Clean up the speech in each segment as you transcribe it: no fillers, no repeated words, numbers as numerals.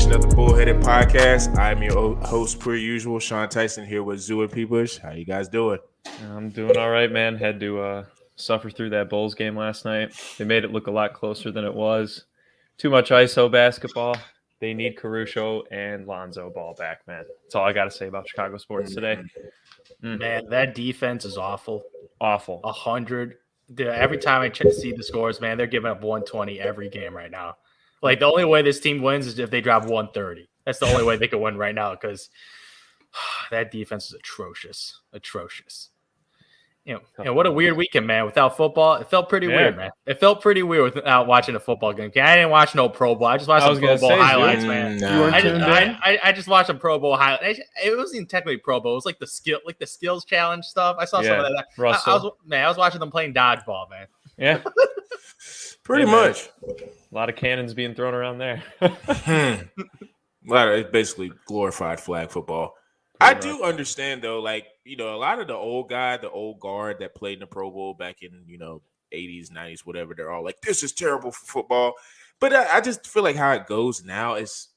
edition of the Bullheaded Podcast. I'm your host, per usual, Sean Tyson, here with Zoo and P-Bush. How you guys doing? I'm doing all right, man. Had to suffer through that Bulls game last night. They made it look a lot closer than it was. Too much ISO basketball. They need Caruso and Lonzo Ball back, man. That's all I got to say about Chicago sports today. Man, that defense is awful. Awful. 100. Every time I see the scores, man, they're giving up 120 every game right now. Like, the only way this team wins is if they drop 130. That's the only way they can win right now because that defense is atrocious. Atrocious. You know, what a weird weekend, man. Without football, it felt pretty weird, man. It felt pretty weird without watching a football game. I didn't watch no Pro Bowl. I just watched some Pro Bowl highlights, man. I just watched some Pro Bowl highlights. It wasn't even technically Pro Bowl. It was like the skills challenge stuff. I saw some of that. I was watching them playing dodgeball, man. Yeah. Pretty much. A lot of cannons being thrown around there. It's basically glorified flag football. I do understand, though, like, you know, a lot of the old guard that played in the Pro Bowl back in, 80s, 90s, whatever, they're all like, this is terrible for football. But I just feel like how it goes now is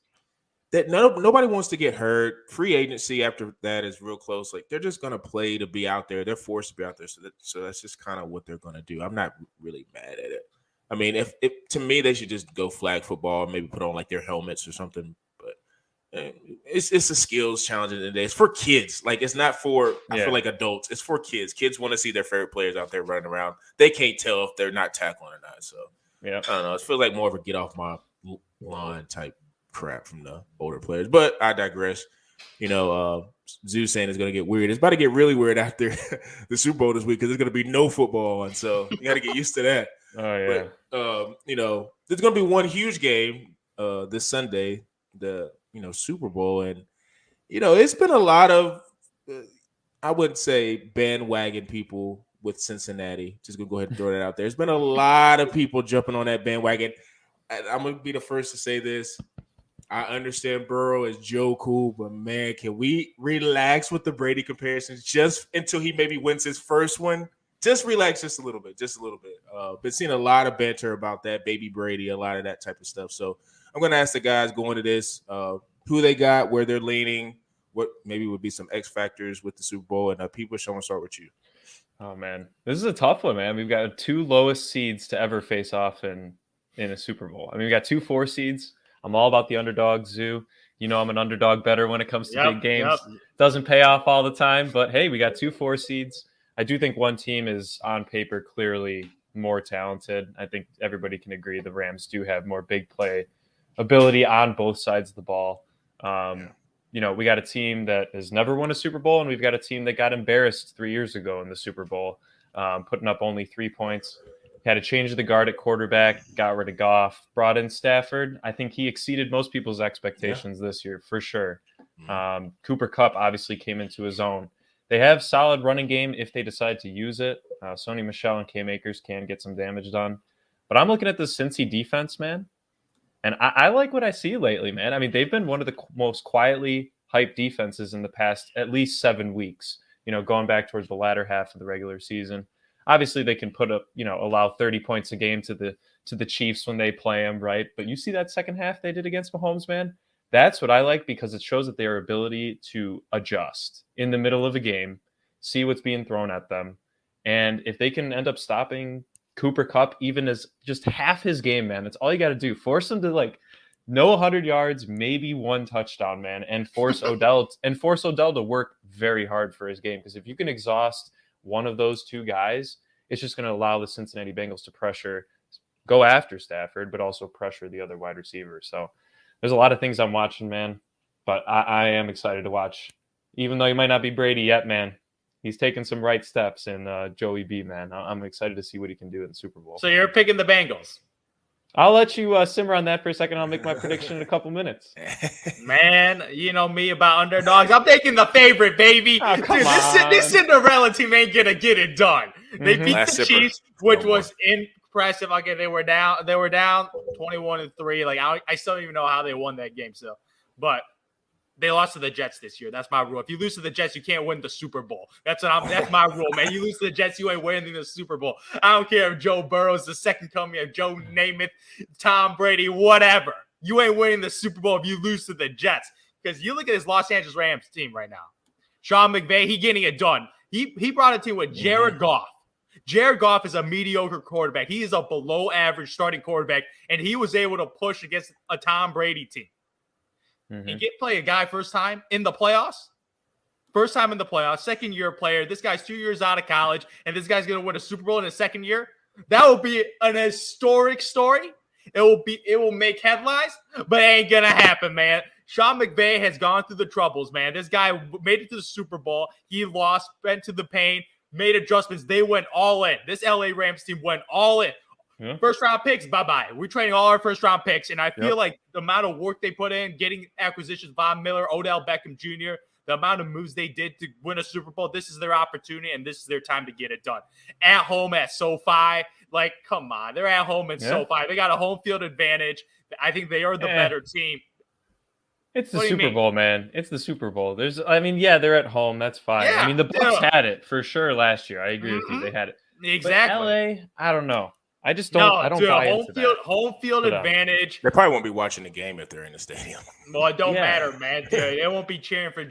that nobody wants to get hurt. Free agency after that is real close. Like, they're just going to play to be out there. They're forced to be out there. So that's just kind of what they're going to do. I'm not really mad at it. I mean, if to me, they should just go flag football, maybe put on like their helmets or something. It's a skills challenge in the day. It's for kids. Like, it's not for I feel like adults. It's for kids. Kids want to see their favorite players out there running around. They can't tell if they're not tackling or not. So I don't know. It feels like more of a get off my lawn type crap from the older players. But I digress. Zoo saying it's going to get weird. It's about to get really weird after the Super Bowl this week because there's going to be no football on. So you got to get used to that. Oh yeah. But, there's going to be one huge game this Sunday. The Super Bowl, and it's been a lot of I wouldn't say bandwagon people with Cincinnati. Just gonna go ahead and throw that out there. There's been a lot of people jumping on that bandwagon. I'm gonna be the first to say this. I understand Burrow is Joe Cool, but man, can we relax with the Brady comparisons just until he maybe wins his first one? Just relax just a little bit. Been seeing a lot of banter about that baby Brady, a lot of that type of stuff. So I'm going to ask the guys going to this who they got, where they're leaning, what maybe would be some X factors with the Super Bowl. And people, I want to start with you. Oh, man. This is a tough one, man. We've got two lowest seeds to ever face off in a Super Bowl. I mean, we got 2 4 seeds. I'm all about the underdog, Zoo. I'm an underdog better when it comes to big games. Doesn't pay off all the time, but hey, we got 2 4 seeds. I do think one team is on paper clearly more talented. I think everybody can agree the Rams do have more big play ability on both sides of the ball. We got a team that has never won a Super Bowl, and we've got a team that got embarrassed 3 years ago in the Super Bowl, putting up only 3 points. Had to change the guard at quarterback, got rid of Goff, brought in Stafford. I think he exceeded most people's expectations this year, for sure. Cooper Kupp obviously came into his own. They have solid running game if they decide to use it. Sony Michel and Cam Akers can get some damage done. But I'm looking at the Cincy defense, man. And I like what I see lately, man. I mean, they've been one of the most quietly hyped defenses in the past at least 7 weeks, going back towards the latter half of the regular season. Obviously, they can put up, allow 30 points a game to the Chiefs when they play them, right? But you see that second half they did against Mahomes, man? That's what I like because it shows that their ability to adjust in the middle of a game, see what's being thrown at them. And if they can end up stopping Cooper Kupp even as just half his game, man, that's all you got to do. Force him to no 100 yards, maybe 1 touchdown, man, and force Odell to work very hard for his game. Because if you can exhaust one of those 2 guys, it's just going to allow the Cincinnati Bengals to go after Stafford, but also pressure the other wide receivers. So there's a lot of things I'm watching, man, but I am excited to watch. Even though he might not be Brady yet, man, he's taking some right steps in Joey B, man. I'm excited to see what he can do in the Super Bowl. So you're picking the Bengals. I'll let you simmer on that for a second. I'll make my prediction in a couple minutes. Man, you know me about underdogs. I'm taking the favorite, baby. Oh, Dude, this Cinderella team ain't going to get it done. They beat the Chiefs, which was impressive. Okay, they were down 21-3. I still don't even know how they won that game still. But they lost to the Jets this year. That's my rule. If you lose to the Jets, you can't win the Super Bowl. That's my rule, man. You lose to the Jets, you ain't winning the Super Bowl. I don't care if Joe Burrow is the second coming of Joe Namath, Tom Brady, whatever. you ain't winning the Super Bowl if you lose to the Jets. Because you look at his Los Angeles Rams team right now. Sean McVay, he getting it done. He brought a team with Jared Goff. Jared Goff is a mediocre quarterback. He is a below average starting quarterback, and he was able to push against a Tom Brady team. And play a guy first time in the playoffs. First time in the playoffs, second year player. This guy's 2 years out of college, and this guy's going to win a Super Bowl in his second year. That will be an historic story. It will make headlines, but it ain't going to happen, man. Sean McVay has gone through the troubles, man. This guy made it to the Super Bowl. He lost, went to the pain, made adjustments. They went all in. This LA Rams team went all in. Yeah. First round picks, bye-bye. We're trading all our first round picks. And I feel like the amount of work they put in, getting acquisitions, Von Miller, Odell Beckham Jr., the amount of moves they did to win a Super Bowl, this is their opportunity, and this is their time to get it done. At home at SoFi, like, come on. They're at home at SoFi. They got a home field advantage. I think they are the better team. It's the Super Bowl, man. It's the Super Bowl. They're at home. That's fine. Yeah, I mean, the Bucs had it for sure last year. I agree with you. They had it. Exactly. But LA, I don't know. I just don't. I don't buy into that. Home field advantage. They probably won't be watching the game if they're in the stadium. Well, it don't matter, man. They won't be cheering for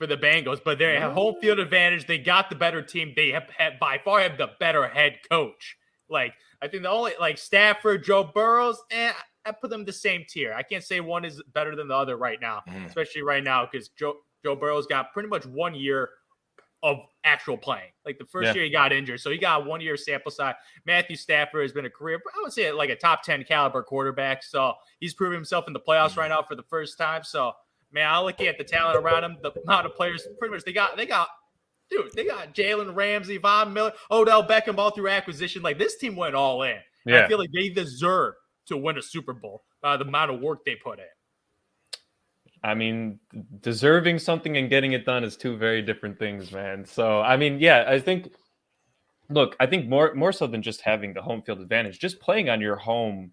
the Bengals, but they have home field advantage. They got the better team. They have by far have the better head coach. Like, I think the only Stafford, Joe Burrows, I put them the same tier. I can't say one is better than the other right now, especially right now because Joe Burrow's got pretty much 1 year of actual playing. Like the first year he got injured, so he got 1 year sample size. Matthew Stafford has been I would say like a top 10 caliber quarterback. So he's proving himself in the playoffs right now for the first time. So man, I look at the talent around him, the amount of players pretty much they got Jalen Ramsey, Von Miller, Odell Beckham all through acquisition. Like this team went all in. Yeah. I feel like they deserve to win a Super Bowl by the amount of work they put in. I mean, deserving something and getting it done is two very different things, man. So, I mean, I think more so than just having the home field advantage, just playing on your home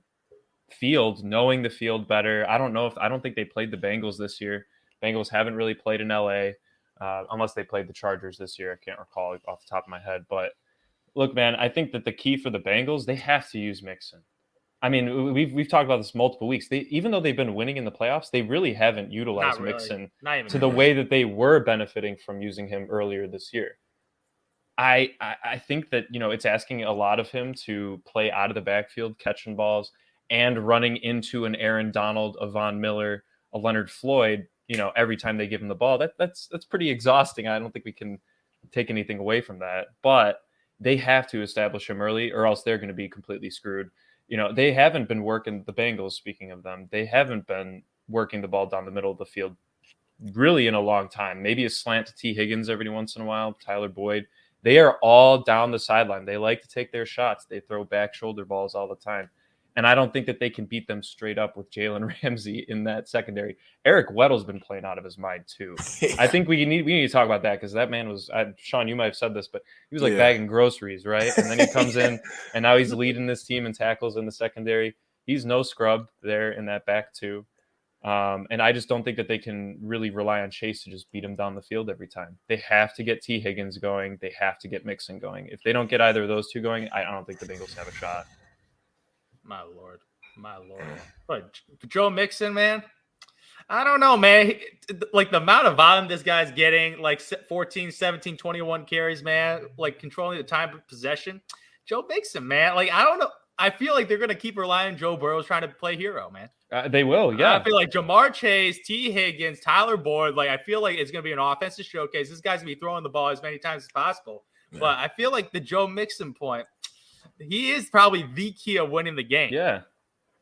field, knowing the field better. I don't think they played the Bengals this year. Bengals haven't really played in LA unless they played the Chargers this year. I can't recall off the top of my head. But look, man, I think that the key for the Bengals, they have to use Mixon. I mean, we've talked about this multiple weeks. Even though they've been winning in the playoffs, they really haven't utilized Mixon to the way that they were benefiting from using him earlier this year. I think that, it's asking a lot of him to play out of the backfield, catching balls, and running into an Aaron Donald, a Von Miller, a Leonard Floyd, every time they give him the ball. That's pretty exhausting. I don't think we can take anything away from that. But they have to establish him early or else they're going to be completely screwed. They haven't been working the Bengals, speaking of them. They haven't been working the ball down the middle of the field really in a long time. Maybe a slant to T. Higgins every once in a while, Tyler Boyd. They are all down the sideline. They like to take their shots. They throw back shoulder balls all the time. And I don't think that they can beat them straight up with Jalen Ramsey in that secondary. Eric Weddle's been playing out of his mind too. I think we need to talk about that because that man was Sean, you might have said this, but he was like bagging groceries, right? And then he comes in and now he's leading this team in tackles in the secondary. He's no scrub there in that back too. And I just don't think that they can really rely on Chase to just beat him down the field every time. They have to get T. Higgins going. They have to get Mixon going. If they don't get either of those two going, I don't think the Bengals have a shot. My Lord. But Joe Mixon, man, I don't know, man. Like the amount of volume this guy's getting, like 14, 17, 21 carries, man, like controlling the time of possession. Joe Mixon, man, like I don't know. I feel like they're going to keep relying on Joe Burrow trying to play hero, man. They will, yeah. I feel like Jamar Chase, T. Higgins, Tyler Boyd, like I feel like it's going to be an offensive showcase. This guy's going to be throwing the ball as many times as possible. Yeah. But I feel like the Joe Mixon point, he is probably the key of winning the game. Yeah.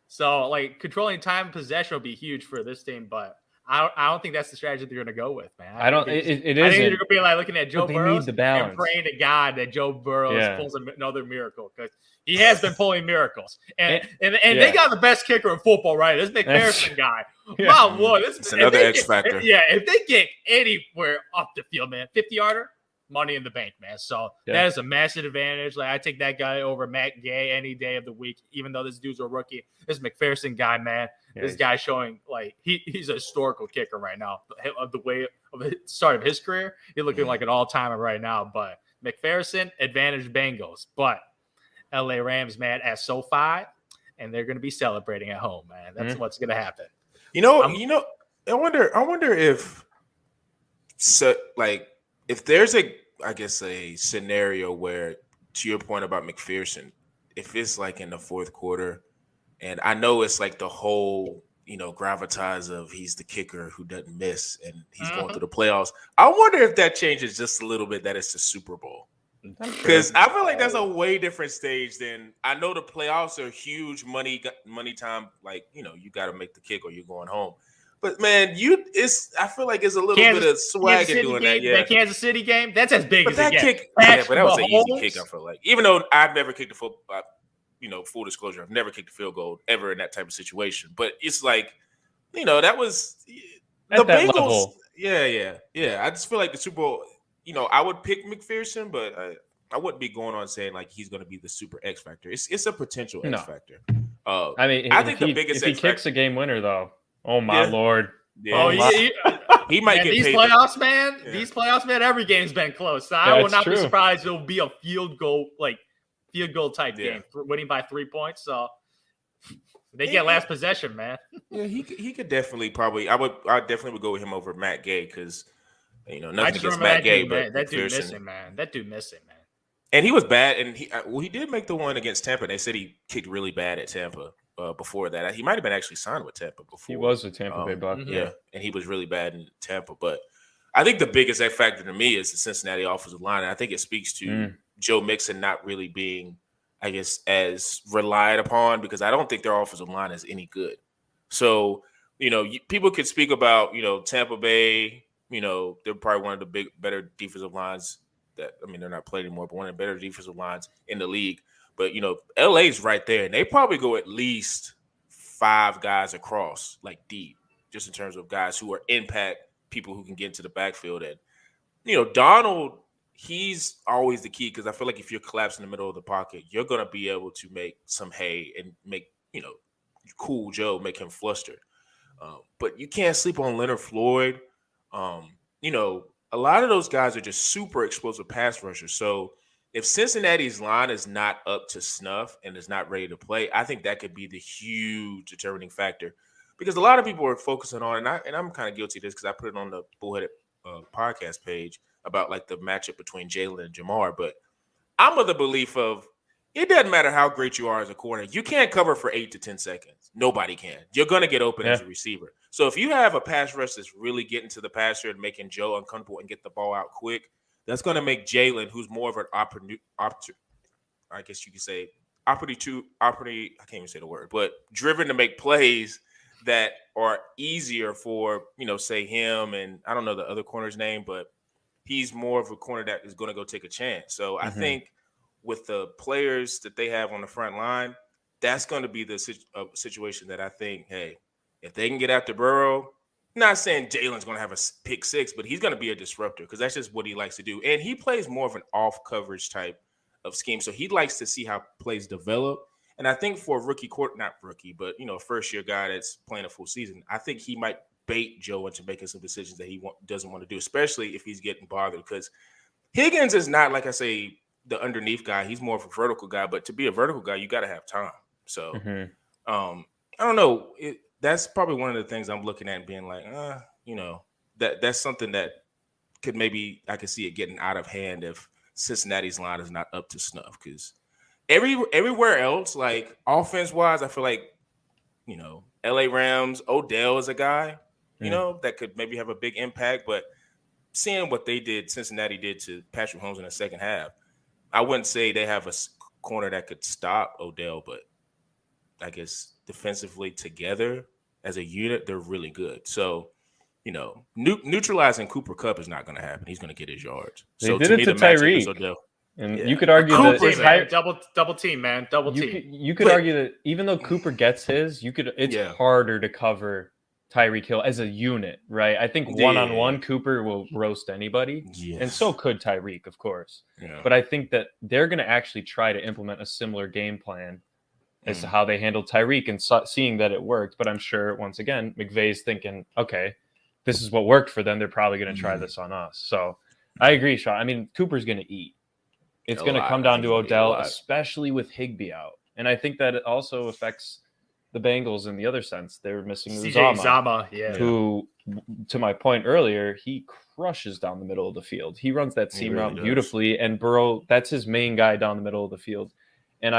So, like, controlling time and possession will be huge for this team, but I don't think that's the strategy they're going to go with, man. It isn't. I think they're going to be like looking at Joe Burrow and balance. praying to God that Joe Burrow pulls another miracle because he has been pulling miracles. And they got the best kicker in football, right? This McPherson guy. Yeah. My Lord. It's another X factor. If they get anywhere up the field, man, 50-yarder, money in the bank, man. So that is a massive advantage. Like I take that guy over Matt Gay any day of the week, even though this dude's a rookie. This McPherson guy, man, this guy showing like he's a historical kicker right now. Of the way of the start of his career, he's looking like an all-timer right now. But McPherson, advantage Bengals. But LA Rams, man, at SoFi, and they're going to be celebrating at home, man. That's what's going to happen. I wonder if if there's a scenario where, to your point about McPherson, if it's like in the fourth quarter, and I know it's like the whole, gravitas of he's the kicker who doesn't miss and he's going through the playoffs. I wonder if that changes just a little bit that it's the Super Bowl. Because I feel like that's a way different stage than, I know the playoffs are huge money time. Like, you got to make the kick or you're going home. But man, I feel like it's a little bit of swag in doing that. Yeah, that Kansas City game, that's as big as that it gets. Kick, yeah, but that was an easy kick. I feel like, even though I've never kicked a football, full disclosure, I've never kicked a field goal ever in that type of situation. But it's like, that was at the that Bengals. Level. Yeah. I just feel like the Super Bowl. I would pick McPherson, but I wouldn't be going on saying like he's going to be the super X factor. It's a potential X factor. I mean, I think the biggest if he kicks a game winner though, oh my lord. Yeah. He might get these paid. Playoffs, man. Yeah. These playoffs, man. Every game's been close. So I will not be surprised it'll be a field goal type game, winning by 3 points. So they get last possession, man. Yeah, he could definitely probably. I definitely would go with him over Matt Gay because nothing against Matt Gay, but that dude missing, man. And he was bad, and he did make the one against Tampa. They said he kicked really bad at Tampa. Before that, he might have been actually signed with Tampa before. He was a Tampa Bay Buck. Yeah, and he was really bad in Tampa. But I think the biggest X factor to me is the Cincinnati offensive line. And I think it speaks to Joe Mixon not really being, I guess, as relied upon because I don't think their offensive line is any good. So, people could speak about, Tampa Bay, they're probably one of the better defensive lines they're not playing anymore, but one of the better defensive lines in the league. But, LA's right there, and they probably go at least 5 guys across, like deep, just in terms of guys who are impact people who can get into the backfield. And, Donald, he's always the key because I feel like if you're collapsing in the middle of the pocket, you're going to be able to make some hay and make, cool Joe, make him flustered. But you can't sleep on Leonard Floyd. A lot of those guys are just super explosive pass rushers. So, if Cincinnati's line is not up to snuff and is not ready to play, I think that could be the huge determining factor because a lot of people are focusing on, and I'm kind of guilty of this because I put it on the Bullheaded podcast page about like the matchup between Jalen and Jamar. But I'm of the belief of it doesn't matter how great you are as a corner. You can't cover for 8 to 10 seconds. Nobody can. You're going to get open as a receiver. So if you have a pass rush that's really getting to the passer and making Joe uncomfortable and get the ball out quick, that's going to make Jalen, who's more of an I guess you could say I can't even say the word, but driven to make plays that are easier for, say him and I don't know the other corner's name, but he's more of a corner that is going to go take a chance. So I think with the players that they have on the front line, that's going to be the situation that I think, hey, if they can get after Burrow, not saying Jalen's going to have a pick 6, but he's going to be a disruptor because that's just what he likes to do. And he plays more of an off coverage type of scheme. So he likes to see how plays develop. And I think for a not rookie, but, first year guy that's playing a full season, I think he might bait Joe into making some decisions that he doesn't want to do, especially if he's getting bothered because Higgins is not, like I say, the underneath guy. He's more of a vertical guy, but to be a vertical guy, you got to have time. So I don't know. That's probably one of the things I'm looking at and being like, that's something that could maybe I could see it getting out of hand if Cincinnati's line is not up to snuff. Because everywhere else, like offense wise, I feel like, LA Rams, Odell is a guy, that could maybe have a big impact. But seeing what Cincinnati did to Patrick Mahomes in the second half, I wouldn't say they have a corner that could stop Odell, but I guess defensively together as a unit, they're really good. So, neutralizing Cooper Kupp is not going to happen. He's going to get his yards. So to me, the matchup is Odell. And you could argue that double team, man, double team. You could argue that even though Cooper gets his, it's harder to cover Tyreek Hill as a unit, right? I think one-on-one Cooper will roast anybody, and so could Tyreek, of course. Yeah. But I think that they're going to actually try to implement a similar game plan as to how they handled Tyreek and seeing that it worked. But I'm sure, once again, McVay's thinking, okay, this is what worked for them. They're probably going to try this on us. So I agree, Sean. I mean, Cooper's going to eat. It's going to come down to Odell, especially with Higbee out. And I think that it also affects the Bengals in the other sense. They're missing CJ Uzama, yeah. who, to my point earlier, he crushes down the middle of the field. He runs that seam route beautifully, and Burrow, that's his main guy down the middle of the field. And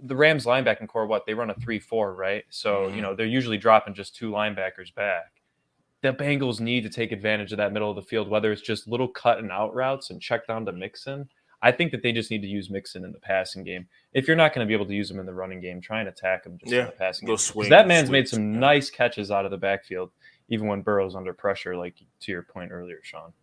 the Rams linebacking core, they run a 3-4, right? So, they're usually dropping just 2 linebackers back. The Bengals need to take advantage of that middle of the field, whether it's just little cut and out routes and check down to Mixon. I think that they just need to use Mixon in the passing game. If you're not going to be able to use him in the running game, try and attack him just in the passing game. Because that man's made some nice catches out of the backfield, even when Burrow's under pressure, like to your point earlier, Sean.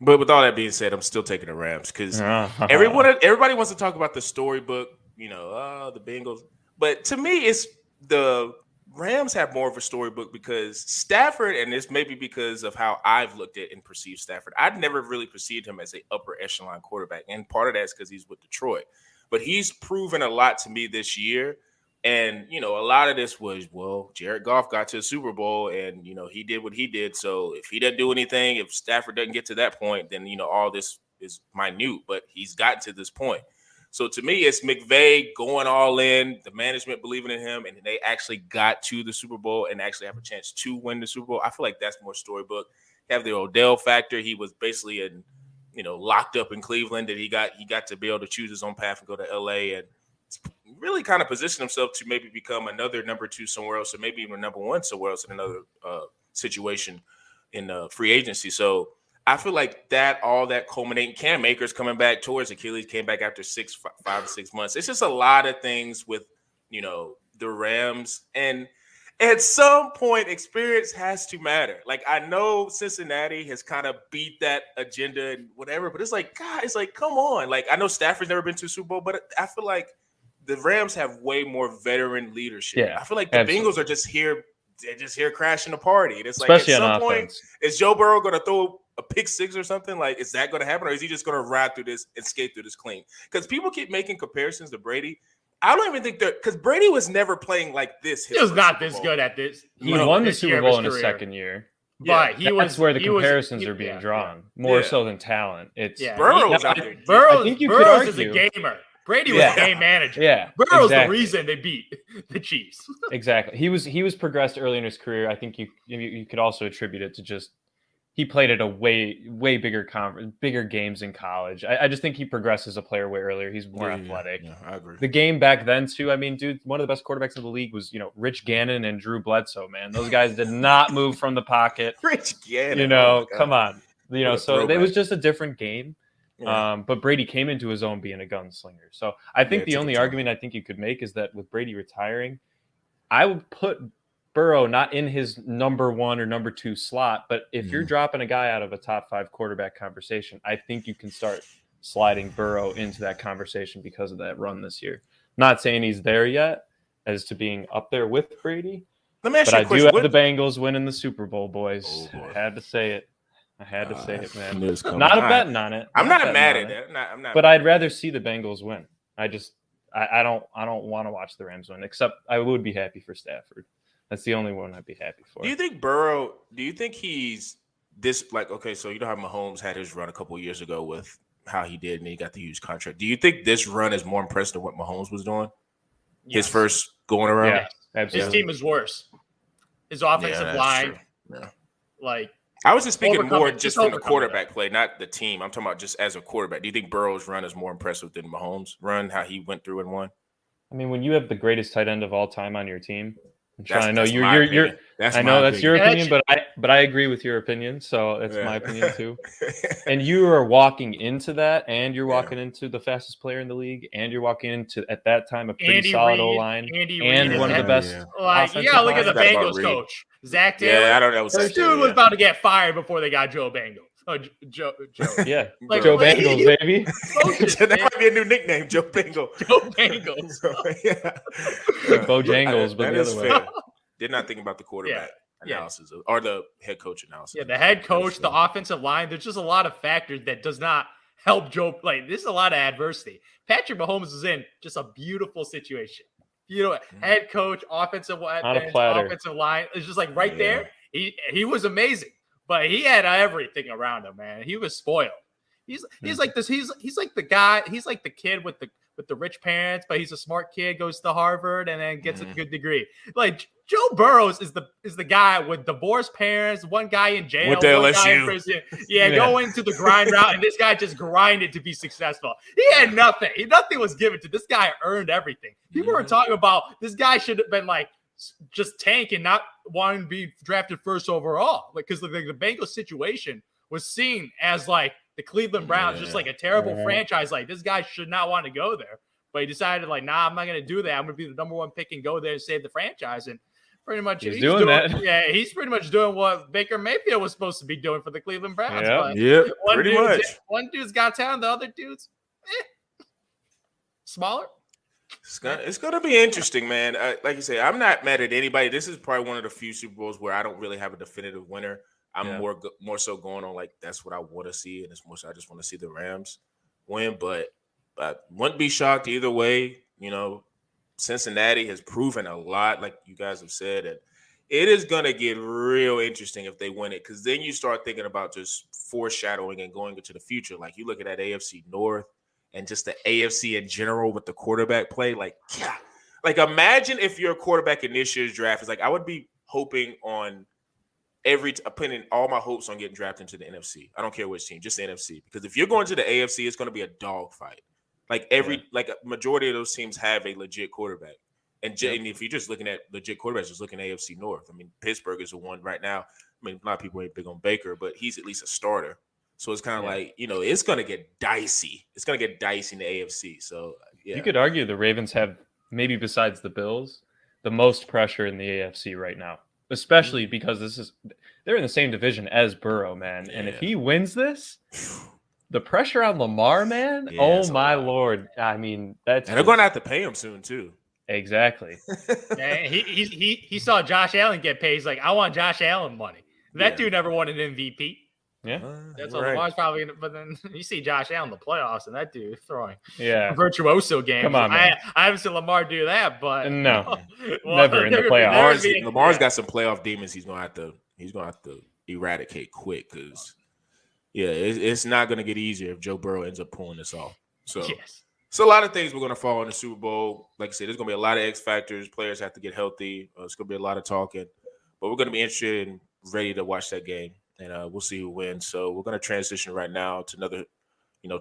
But with all that being said, I'm still taking the Rams because everybody wants to talk about the storybook, the Bengals. But to me, it's the Rams have more of a storybook because Stafford, and this may be because of how I've looked at and perceived Stafford. I'd never really perceived him as an upper echelon quarterback. And part of that is because he's with Detroit. But he's proven a lot to me this year. And, a lot of this was, Jared Goff got to the Super Bowl and, he did what he did. So if he doesn't do anything, if Stafford doesn't get to that point, then, all this is minute. But he's gotten to this point. So to me, it's McVay going all in, the management believing in him, and they actually got to the Super Bowl and actually have a chance to win the Super Bowl. I feel like that's more storybook. Have the Odell factor. He was basically locked up in Cleveland, and he got to be able to choose his own path and go to LA and really kind of position himself to maybe become another number 2 somewhere else, or maybe even number 1 somewhere else in another situation in free agency. So I feel like all that culminating, Cam Akers coming back towards Achilles, came back after 5 or 6 months. It's just a lot of things with, the Rams. And at some point, experience has to matter. Like, I know Cincinnati has kind of beat that agenda and whatever, but it's like, God, come on. Like, I know Stafford's never been to a Super Bowl, but I feel like the Rams have way more veteran leadership. Yeah, I feel like the Bengals are just here. They're just here crashing the party. And it's especially like, at some point, is Joe Burrow going to throw a pick 6 or something? Like, is that going to happen, or is he just going to ride through this and skate through this clean? Because people keep making comparisons to Brady. I don't even think because Brady was never playing like this. He was not this good at this. He won the Super Bowl in his second year. But that's where the comparisons are being drawn more so than talent. It's Burrow was out there. Burrow is a gamer. Brady was a game manager. Yeah, Burrow's the reason they beat the Chiefs. Exactly. He was progressed early in his career. I think you could also attribute it to just he played at a way bigger games in college. I just think he progressed as a player way earlier. He's more athletic. Yeah, I agree. The game back then too. I mean, dude, one of the best quarterbacks in the league was Rich Gannon and Drew Bledsoe. Man, those guys did not move from the pocket. Rich Gannon. Come on. So it was just a different game. Yeah. But Brady came into his own being a gunslinger. So I think the only argument I think you could make is that with Brady retiring, I would put Burrow not in his number 1 or number 2 slot, but if you're dropping a guy out of a top 5 quarterback conversation, I think you can start sliding Burrow into that conversation because of that run this year. Not saying he's there yet as to being up there with Brady, Let me ask but you a I question. do have the Bengals winning the Super Bowl, boys. Oh, boy. I had to say it. Man. Not a betting on it. I'm not mad at it. I'm not. But I'd rather see the Bengals win. I don't want to watch the Rams win, except I would be happy for Stafford. That's the only one I'd be happy for. Do you think he's this, like, okay, so how Mahomes had his run a couple of years ago with how he did and he got the huge contract. Do you think this run is more impressive than what Mahomes was doing? Yes. His first going around? Yeah, absolutely. His team is worse. His offensive line, I was just speaking more just from the quarterback play, not the team. I'm talking about just as a quarterback. Do you think Burrow's run is more impressive than Mahomes' run, how he went through and won? I mean, when you have the greatest tight end of all time on your team, I know you're I know that's your opinion, but I agree with your opinion, so that's my opinion too. And you are walking into that, and you're walking into the fastest player in the league, and you're walking into at that time a pretty solid O-line and one of the best. Look at the Bengals coach, Zach Taylor. Yeah, I don't know. This dude was about to get fired before they got Joe Bengals. Oh, Joe. Yeah, Joe Bengals, baby. That might be a new nickname, Joe Bengal. Joe Bengals. Bojangles, but the other way. Did not think about the quarterback analysis or the head coach analysis. Yeah, the head coach, the offensive line. There's just a lot of factors that does not help Joe. Like, this is a lot of adversity. Patrick Mahomes is in just a beautiful situation. Head coach, offensive line. It's just like right there. He was amazing. But he had everything around him, man. He was spoiled. He's like this. He's like the guy. He's like the kid with with the rich parents, but he's a smart kid, goes to Harvard, and then gets a good degree. Like Joe Burrows is the guy with divorced parents, one guy in jail, Went to one guy in LSU. prison. Yeah, going to the grind route, and this guy just grinded to be successful. He had nothing. Nothing was given to this guy. Earned everything. People were talking about this guy should have been like just tank and not wanting to be drafted first overall, because the Bengals situation was seen as like the Cleveland Browns, just like a terrible franchise. Like this guy should not want to go there, but he decided like, nah, I'm not going to do that. I'm going to be the number one pick and go there and save the franchise. And pretty much he's doing that. Yeah, he's pretty much doing what Baker Mayfield was supposed to be doing for the Cleveland Browns. Yeah, pretty much. One dude's got talent, the other dude's smaller. It's gonna be interesting, man. Like you say, I'm not mad at anybody. This is probably one of the few Super Bowls where I don't really have a definitive winner. I'm more so going on like that's what I want to see, and it's more so I just want to see the Rams win. But I wouldn't be shocked either way. You know, Cincinnati has proven a lot, like you guys have said, and it is gonna get real interesting if they win it, because then you start thinking about just foreshadowing and going into the future. Like you look at that AFC North. And just the AFC in general with the quarterback play, like, yeah. Like, imagine if your quarterback in this year's draft is like, I would be hoping on putting all my hopes on getting drafted into the NFC. I don't care which team, just the NFC. Because if you're going to the AFC, it's going to be a dogfight. Like, like a majority of those teams have a legit quarterback. And if you're just looking at legit quarterbacks, just looking at AFC North. I mean, Pittsburgh is the one right now. I mean, a lot of people ain't big on Baker, but he's at least a starter. So it's kind of like, you know, it's going to get dicey. It's going to get dicey in the AFC. So, yeah. You could argue the Ravens have, maybe besides the Bills, the most pressure in the AFC right now, especially because they're in the same division as Burrow, man. Yeah. And if he wins this, the pressure on Lamar, man, oh my Lord. I mean, and they're going to have to pay him soon, too. Exactly. Yeah, he saw Josh Allen get paid. He's like, I want Josh Allen money. That dude never won an MVP. Yeah, that's what Lamar's probably. But then you see Josh Allen in the playoffs, and that dude throwing virtuoso games. Come on, man. I haven't seen Lamar do that, but no, never in the playoffs. Lamar's got some playoff demons. He's gonna have to eradicate quick, because it's not gonna get easier if Joe Burrow ends up pulling this off. So So a lot of things we're gonna fall in the Super Bowl. Like I said, there's gonna be a lot of X factors. Players have to get healthy. It's gonna be a lot of talking, but we're gonna be interested and ready to watch that game. And we'll see who wins. So we're going to transition right now to another,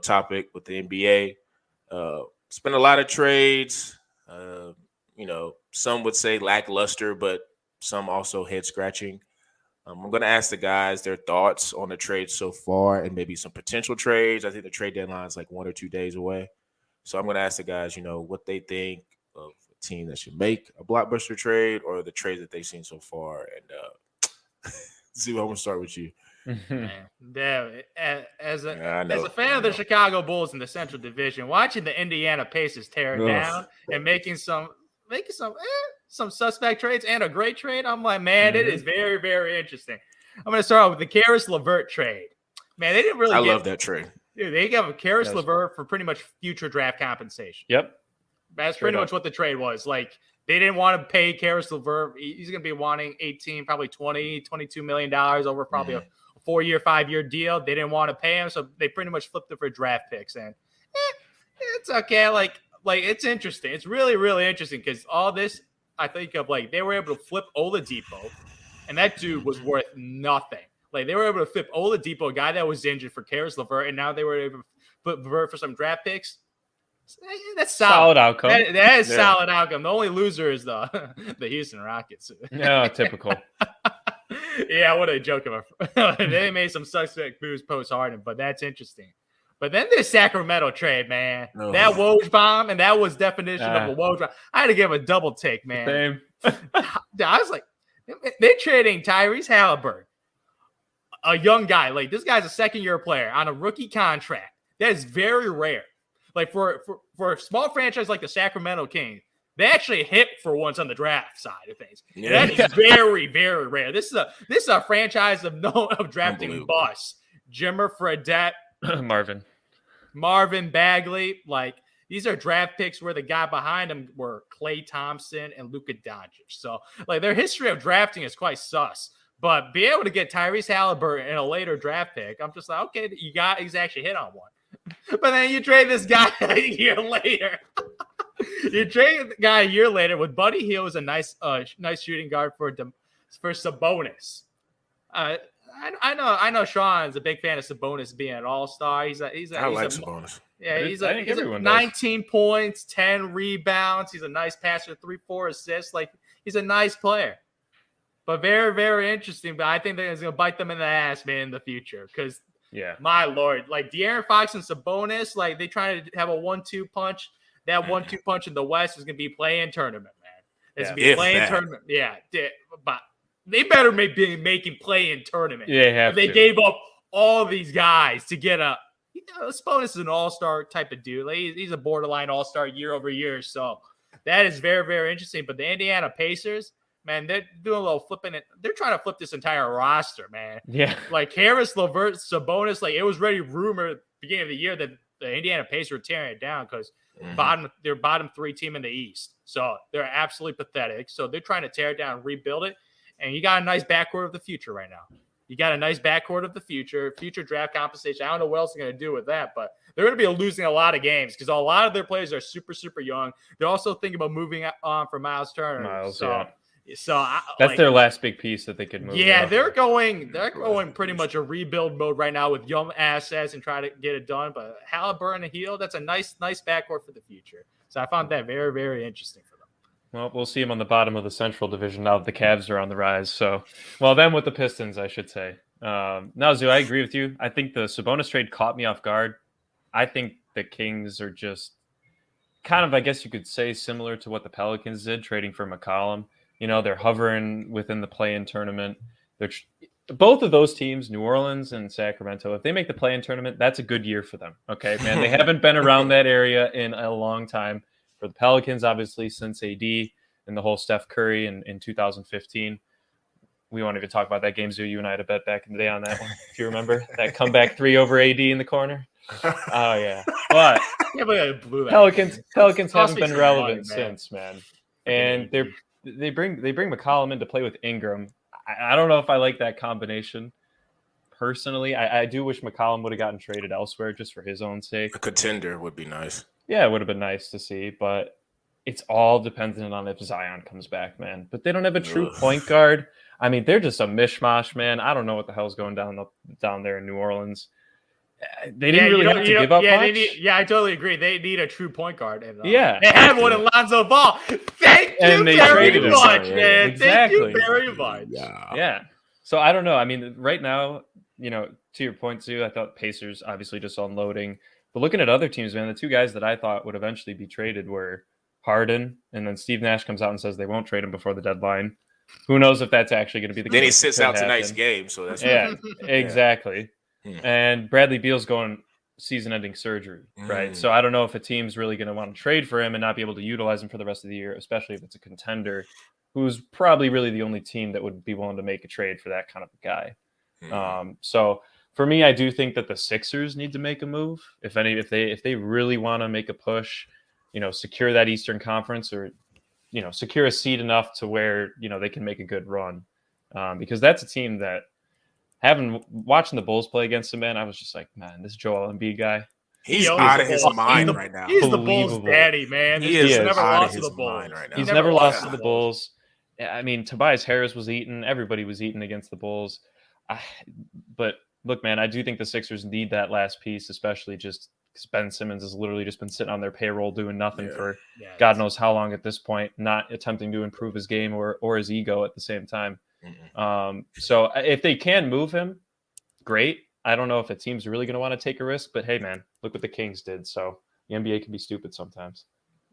topic with the NBA. It's been a lot of trades. Some would say lackluster, but some also head scratching. I'm going to ask the guys their thoughts on the trades so far and maybe some potential trades. I think the trade deadline is like 1 or 2 days away. So I'm going to ask the guys, what they think of a team that should make a blockbuster trade or the trades that they've seen so far. And see, I'm going to start with you. As a fan of the Chicago Bulls in the Central Division, watching the Indiana Pacers tear it down and making some suspect trades and a great trade, I'm like, man, it is very, very interesting. I'm going to start with the Karis LeVert trade. Man, they didn't really. I love that trade. Dude, they got Karis LeVert for pretty much future draft compensation. Yep, that's pretty much what the trade was. Like, they didn't want to pay Karis LeVert. He's going to be wanting 18, probably $22 million over probably a 4-year, 5-year deal. They didn't want to pay him, so they pretty much flipped it for draft picks. And it's okay. Like it's interesting. It's really, really interesting because all this, I think of like they were able to flip Oladipo, and that dude was worth nothing. Like they were able to flip Oladipo, a guy that was injured, for Karis LeVert, and now they were able to flip LeVert for some draft picks. That's solid outcome. That is solid outcome. The only loser is the Houston Rockets. No, typical. Yeah, what a joke of a. They made some suspect moves post Harden, but that's interesting. But then this Sacramento trade, man, that Woj bomb, and that was definition of a Woj bomb. I had to give a double take, man. Same. I was like, they're trading Tyrese Halliburton, a young guy. Like this guy's a second-year player on a rookie contract. That is very rare. Like for a small franchise like the Sacramento Kings, they actually hit for once on the draft side of things. Yeah. That is very, very rare. This is a franchise of drafting busts. Jimmer Fredette, Marvin Bagley. Like these are draft picks where the guy behind them were Klay Thompson and Luka Doncic. So like their history of drafting is quite sus. But be able to get Tyrese Halliburton in a later draft pick, I'm just like, okay, he's actually hit on one. But then you trade this guy a year later. You trade the guy a year later with Buddy Hield was a nice shooting guard for Sabonis. I know Sean's a big fan of Sabonis being an all-star. I like Sabonis. Yeah, he's 19 points, 10 rebounds. He's a nice passer, 3-4 assists. Like, he's a nice player. But very, very interesting. But I think that it's going to bite them in the ass, man, in the future. Because, my Lord, like De'Aaron Fox and Sabonis, like they trying to have a 1-2 punch. That 1-2 punch in the West is going to be play-in tournament, man. It's going to be play-in tournament. Yeah, but they better be making play-in tournament. Yeah, they gave up all these guys to get a. Sabonis is an all-star type of dude. Like, he's a borderline all-star year over year. So that is very, very interesting. But the Indiana Pacers, man, they're doing a little flipping it. They're trying to flip this entire roster, man. Yeah. Like Harris, LeVert, Sabonis, like it was already rumored at the beginning of the year that the Indiana Pacers were tearing it down because they're bottom 3 team in the East. So they're absolutely pathetic. So they're trying to tear it down and rebuild it. And you got a nice backcourt of the future right now. You got a nice backcourt of the future draft compensation. I don't know what else they're going to do with that, but they're going to be losing a lot of games because a lot of their players are super, super young. They're also thinking about moving on for Miles Turner. So that's their last big piece that they could move. Yeah, they're going pretty much a rebuild mode right now with young assets and try to get it done. But Halliburton and Hield, that's a nice backcourt for the future. So I found that very, very interesting for them. Well, we'll see them on the bottom of the Central Division now that the Cavs are on the rise. So, them with the Pistons, I should say. Now, Zoo, I agree with you. I think the Sabonis trade caught me off guard. I think the Kings are just kind of, I guess you could say, similar to what the Pelicans did, trading for McCollum. You know, they're hovering within the play-in tournament. Both of those teams, New Orleans and Sacramento, if they make the play-in tournament, that's a good year for them. Okay, man, they haven't been around that area in a long time. For the Pelicans, obviously, since AD and the whole Steph Curry in 2015. We won't even talk about that game, Zoo. You and I had a bet back in the day on that one, if you remember. That comeback 3 over AD in the corner. Oh, yeah. But Pelicans haven't been relevant since, man. And they bring McCollum in to play with Ingram. I don't know if I like that combination. Personally, I do wish McCollum would have gotten traded elsewhere just for his own sake. A contender would be nice. Yeah, it would have been nice to see, but it's all dependent on if Zion comes back, man. But they don't have a true point guard. I mean, they're just a mishmash, man. I don't know what the hell's going down there in New Orleans. They didn't really have to give up much. I totally agree. They need a true point guard. And, they have one in Lonzo Ball. Thank you very much, man. Exactly. Thank you very much. Yeah. So I don't know. I mean, right now, to your point, Zoo, I thought Pacers obviously just unloading. But looking at other teams, man, the 2 guys that I thought would eventually be traded were Harden, and then Steve Nash comes out and says they won't trade him before the deadline. Who knows if that's actually going to be the case. Then he sits out tonight's game, so that's exactly. And Bradley Beal's going season-ending surgery, right? So I don't know if a team's really going to want to trade for him and not be able to utilize him for the rest of the year, especially if it's a contender who's probably really the only team that would be willing to make a trade for that kind of a guy. So for me, I do think that the Sixers need to make a move. If they really want to make a push, secure that Eastern Conference or, secure a seed enough to where, they can make a good run. Because that's a team that watching the Bulls play against them, man, I was just like, man, this Joel Embiid guy. He's out of his mind right now. He's the Bulls' daddy, man. He's never lost to the Bulls. He's never lost to the Bulls. I mean, Tobias Harris was eating. Everybody was eating against the Bulls. But look, man, I do think the Sixers need that last piece, especially just because Ben Simmons has literally just been sitting on their payroll doing nothing for God knows how long at this point, not attempting to improve his game or his ego at the same time. So if they can move him, great. I don't know if a team's really going to want to take a risk, but hey, man, look what the Kings did. So the NBA can be stupid sometimes.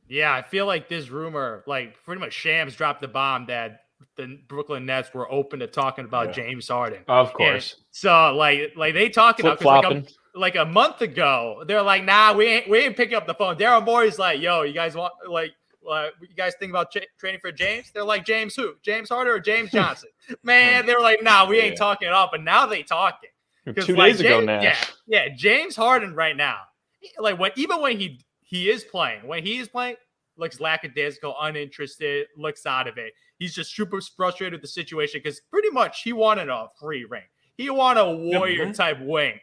Yeah, I feel like this rumor, like pretty much Shams dropped the bomb that the Brooklyn Nets were open to talking about James Harden. Of course. And so like they talking about like a month ago, they're like, nah, we ain't picking up the phone. Daryl Morey's like, yo, you guys want you guys think about trading for James? They're like, James who? James Harden or James Johnson? Man, they're like, nah, we ain't talking it up. But now they talking. 2 days ago, Nash. Yeah, James Harden right now, like when he is playing, looks lackadaisical, uninterested, looks out of it. He's just super frustrated with the situation because pretty much he wanted a free ring. He wanted a warrior type ring.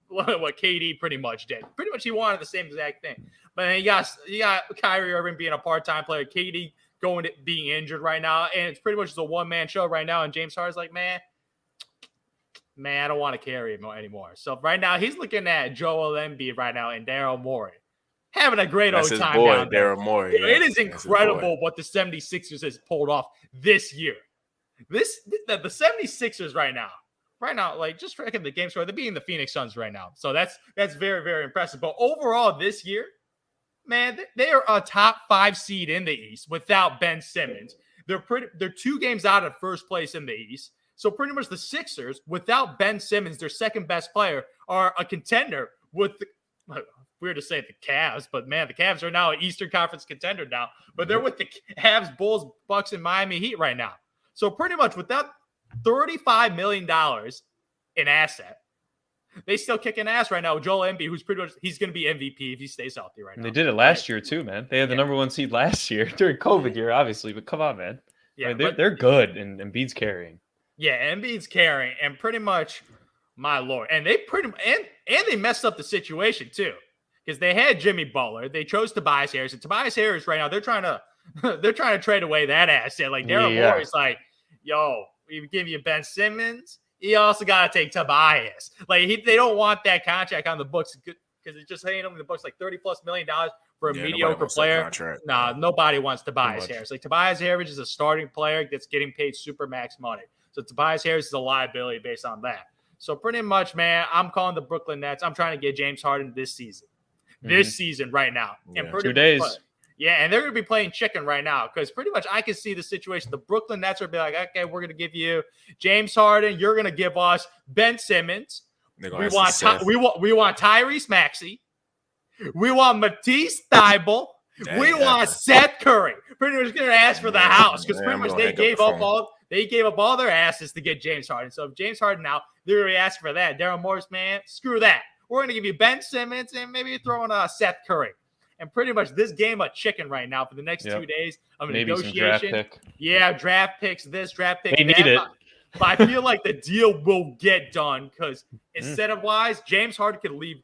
what KD pretty much did. Pretty much he wanted the same exact thing. But then you got Kyrie Irving being a part-time player, KD being injured right now, and it's pretty much just a one-man show right now. And James Harden's like, man, I don't want to carry him anymore. So right now he's looking at Joel Embiid right now and Daryl Morey having a great old time down there. Daryl Morey. It is incredible what the 76ers has pulled off this year. The 76ers right now, like just tracking the game score, they're beating the Phoenix Suns right now. So that's very, very impressive. But overall this year, man, they are a top 5 seed in the East without Ben Simmons. They're 2 games out of first place in the East. So pretty much the Sixers, without Ben Simmons, their second best player, are a contender with weird to say the Cavs, but man, the Cavs are now an Eastern Conference contender now. But they're with the Cavs, Bulls, Bucks, and Miami Heat right now. So pretty much without $35 million in asset, they still kicking ass right now with Joel Embiid, who's pretty much he's going to be MVP if he stays healthy right now. They did it last year too, man. They had the number 1 seed last year during COVID year, obviously. But come on, man. Yeah, I mean, they're good, and Embiid's carrying. Yeah, Embiid's carrying, and pretty much, my lord, and they they messed up the situation too, because they had Jimmy Butler, they chose Tobias Harris, and Tobias Harris right now they're trying to trade away that asset. Like Daryl Morey's like, yo, we give you Ben Simmons, you also got to take Tobias. Like they don't want that contract on the books because it's just hanging on the books like $30+ million for a mediocre player. Nah, nobody wants Tobias Harris. Like Tobias Harris is a starting player that's getting paid super max money. So Tobias Harris is a liability based on that. So pretty much, man, I'm calling the Brooklyn Nets. I'm trying to get James Harden this season. This season right now. And 2 days. Yeah, and they're going to be playing chicken right now because pretty much I can see the situation. The Brooklyn Nets are be like, okay, we're going to give you James Harden. You're going to give us Ben Simmons. We want Tyrese Maxey. We want Matisse Thybulle. We want Seth Curry. Pretty much going to ask for the house because pretty much they gave up all their asses to get James Harden. So if James Harden now, they're going to ask for that. Daryl Morris, man, screw that. We're going to give you Ben Simmons and maybe throw in Seth Curry. And pretty much this game of chicken right now for the next 2 days of negotiation. Draft picks, this draft pick. They need it. But I feel like the deal will get done because instead of wise, James Harden could leave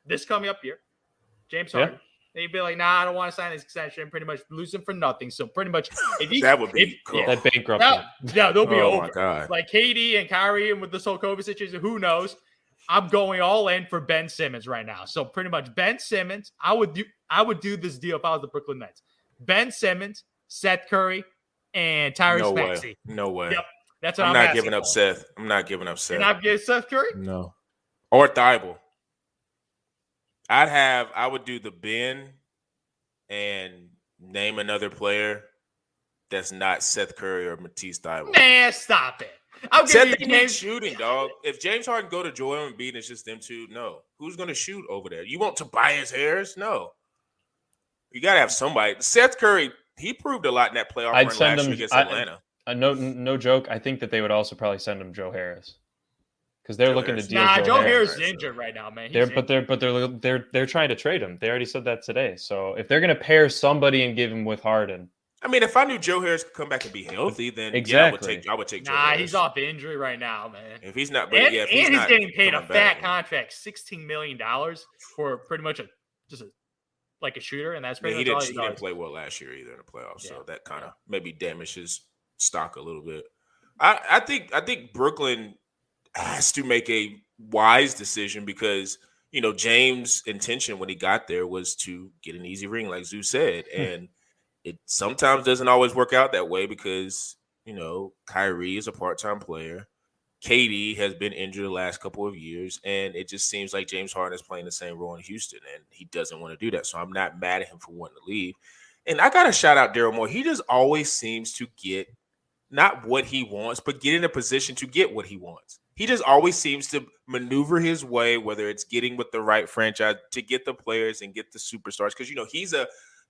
this coming up year. James Harden. They'd be like, nah, I don't want to sign this extension. Pretty much lose him for nothing. So pretty much, that would be cool. That bankruptcy. They'll be over. My God. Like KD and Kyrie and with this whole COVID situation, who knows? I'm going all in for Ben Simmons right now. So pretty much Ben Simmons, I would do this deal if I was the Brooklyn Nets. Ben Simmons, Seth Curry, and Tyrese Maxey. No way. Yep. That's what I'm not giving up Seth. I'm not giving up Seth. You're not giving Seth Curry? No. Or Thybulle. I would do the Ben and name another player that's not Seth Curry or Matisse Thybulle. Man, stop it. Seth needs shooting, dog. If James Harden go to Joel Embiid and it's just them two, no. Who's going to shoot over there? You want Tobias Harris? No. You got to have somebody. Seth Curry, he proved a lot in that playoff run last year against Atlanta. No joke. I think that they would also probably send him Joe Harris because they're looking to deal. Joe Harris is injured right now, man. They're trying to trade him. They already said that today. So if they're going to pair somebody and give him with Harden. I mean, if I knew Joe Harris could come back and be healthy, then exactly. I would take Joe Harris. He's off injury right now, man. If he's not, he's getting paid a fat contract, $16 million for pretty much a shooter, and that's pretty much all he didn't play well last year either in the playoffs, so that kind of maybe damaged his stock a little bit. I think Brooklyn has to make a wise decision because James' intention when he got there was to get an easy ring, like Zeus said, and it sometimes doesn't always work out that way because, Kyrie is a part-time player. KD has been injured the last couple of years, and it just seems like James Harden is playing the same role in Houston, and he doesn't want to do that. So I'm not mad at him for wanting to leave. And I got to shout out Daryl Morey. He just always seems to get not what he wants, but get in a position to get what he wants. He just always seems to maneuver his way, whether it's getting with the right franchise to get the players and get the superstars. Because,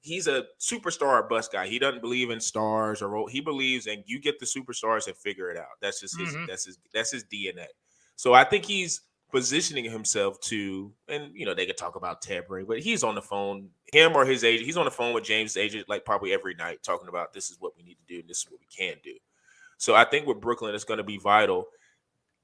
he's a superstar or bust guy. He doesn't believe in stars or role. He believes in you get the superstars and figure it out. That's just that's his DNA. So I think he's positioning himself to, and they could talk about tampering, but he's on the phone, him or his agent. He's on the phone with James' agent like probably every night, talking about this is what we need to do and this is what we can do. So I think with Brooklyn, it's going to be vital.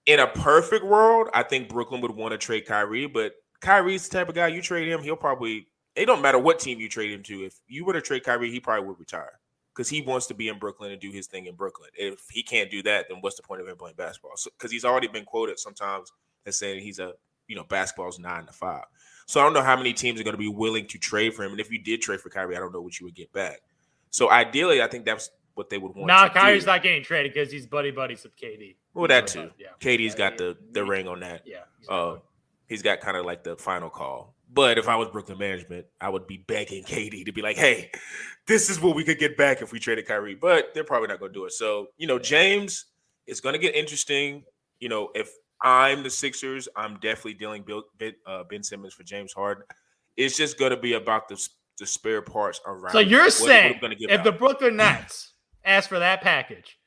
In a perfect world, I think Brooklyn would want to trade Kyrie, but Kyrie's the type of guy you trade him, he'll probably. It don't matter what team you trade him to. If you were to trade Kyrie, he probably would retire because he wants to be in Brooklyn and do his thing in Brooklyn. If he can't do that, then what's the point of him playing basketball? Because he's already been quoted sometimes as saying he's basketball's 9 to 5. So I don't know how many teams are going to be willing to trade for him. And if you did trade for Kyrie, I don't know what you would get back. So ideally, I think that's what they would want. Nah, Kyrie's not getting traded because he's buddies with KD. Well, that too. Yeah. KD's got the ring on that. Yeah. He's got kind of like the final call. But if I was Brooklyn management, I would be begging KD to be like, hey, this is what we could get back if we traded Kyrie. But they're probably not going to do it. So, James, it's going to get interesting. If I'm the Sixers, I'm definitely dealing Ben Simmons for James Harden. It's just going to be about the spare parts around. So you're saying if the Brooklyn Nets ask for that package,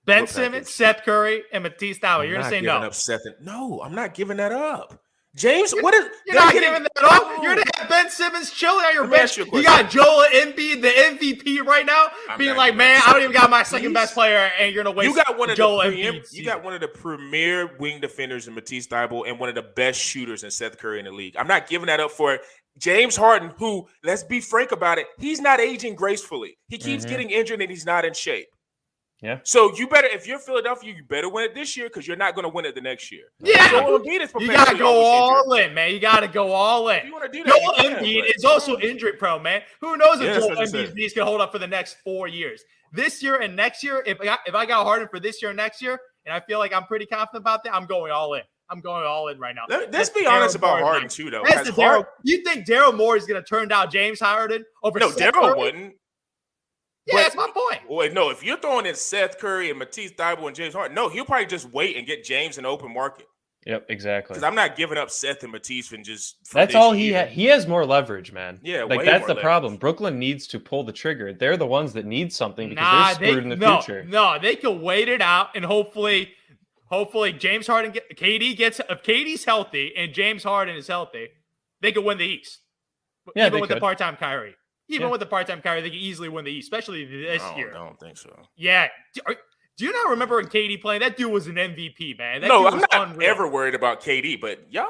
Ben Simmons, Seth Curry, and Matisse Thybulle, you're going to say no? No, I'm not giving that up. James, you're not giving that up. You're gonna have Ben Simmons chilling on your bench. You got Joel Embiid, the MVP right now, being like, "Man, I don't even got my second best player," and you're gonna waste. You got one of Joel Embiid. You got one of the premier wing defenders in Matisse Thybulle and one of the best shooters in Seth Curry in the league. I'm not giving that up for James Harden, who, let's be frank about it, he's not aging gracefully. He keeps getting injured and he's not in shape. Yeah. So you better, if you're Philadelphia, you better win it this year because you're not going to win it the next year. Yeah. Joel Embiid is you got to go all in, man. You got to go all in. You want to do that? Joel Embiid is also injury prone, man. Who knows if Joel Embiid's knees can hold up for the next 4 years? This year and next year, if I got Harden for this year and next year, and I feel like I'm pretty confident about that, I'm going all in. I'm going all in right now. Let's be honest about Harden too, though. You think Daryl Morey is going to turn down James Harden over? No, Daryl wouldn't. Yeah, that's my point. Wait, no, if you're throwing in Seth Curry and Matisse Thybulle and James Harden, no, he'll probably just wait and get James in the open market. Yep, exactly. Because I'm not giving up Seth and Matisse and just. That's all he has. He has more leverage, man. Yeah, like that's the problem. Brooklyn needs to pull the trigger. They're the ones that need something because they're screwed in the future. No, they can wait it out and hopefully James Harden if KD's healthy and James Harden is healthy, they can win the East. Yeah, even with the part-time Kyrie. Even with the part-time Kyrie, they can easily win the East, especially this year. I don't think so. Yeah. Do you not remember when KD playing? That dude was an MVP, man. I'm not ever worried about KD, but y'all,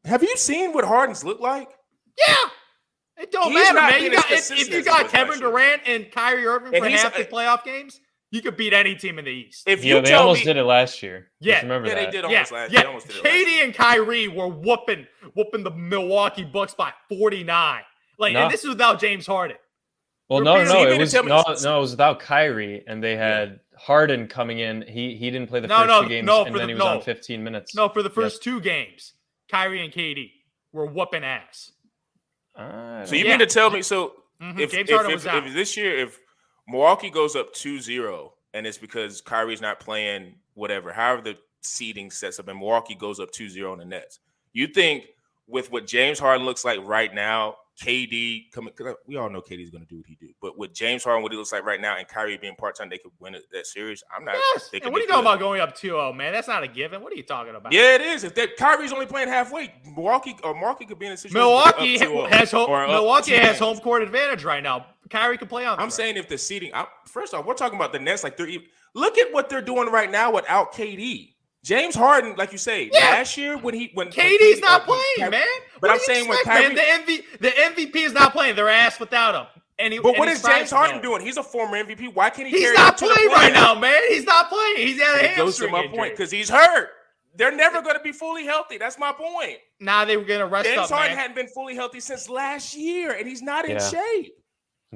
have you seen what Harden's look like? Yeah. It don't matter, man. If you got Kevin Durant and Kyrie Irving for half the playoff games, you could beat any team in the East. They almost did it last year. Yeah. Remember that. They did almost last year. KD and Kyrie were whooping the Milwaukee Bucks by 49. And this is without James Harden. Well, no, it was without Kyrie, and they had Harden coming in. He didn't play the first 2 games, and then he was on 15 minutes. No, for the first 2 games, Kyrie and KD were whooping ass. So you mean to tell me? If this year, if Milwaukee goes up 2-0, and it's because Kyrie's not playing, whatever, however the seeding sets up, and Milwaukee goes up 2-0 on the Nets, you think with what James Harden looks like right now, KD coming, because we all know KD's going to do what he do. But with James Harden, what he looks like right now, and Kyrie being part-time, they could win that series. I'm not. Yes. And what are you talking about going up 2-0, man? That's not a given. What are you talking about? Yeah, it is. If Kyrie's only playing halfway, Milwaukee could be in a situation. Milwaukee has home court advantage right now. Kyrie can play on. I'm saying if the seeding. First off, we're talking about the Nets. Look at what they're doing right now without KD. James Harden, like you say, last year when KD's not playing, man. But I'm saying when Kyrie, the MVP is not playing. They're ass without him. But what is James Harden doing? He's a former MVP. Why can't he? He's not playing right now, man. He's not playing. He's at a hamstring. Goes to my point because he's hurt. They're never going to be fully healthy. That's my point. Nah, they were going to rest up. James Harden hadn't been fully healthy since last year, and he's not in shape.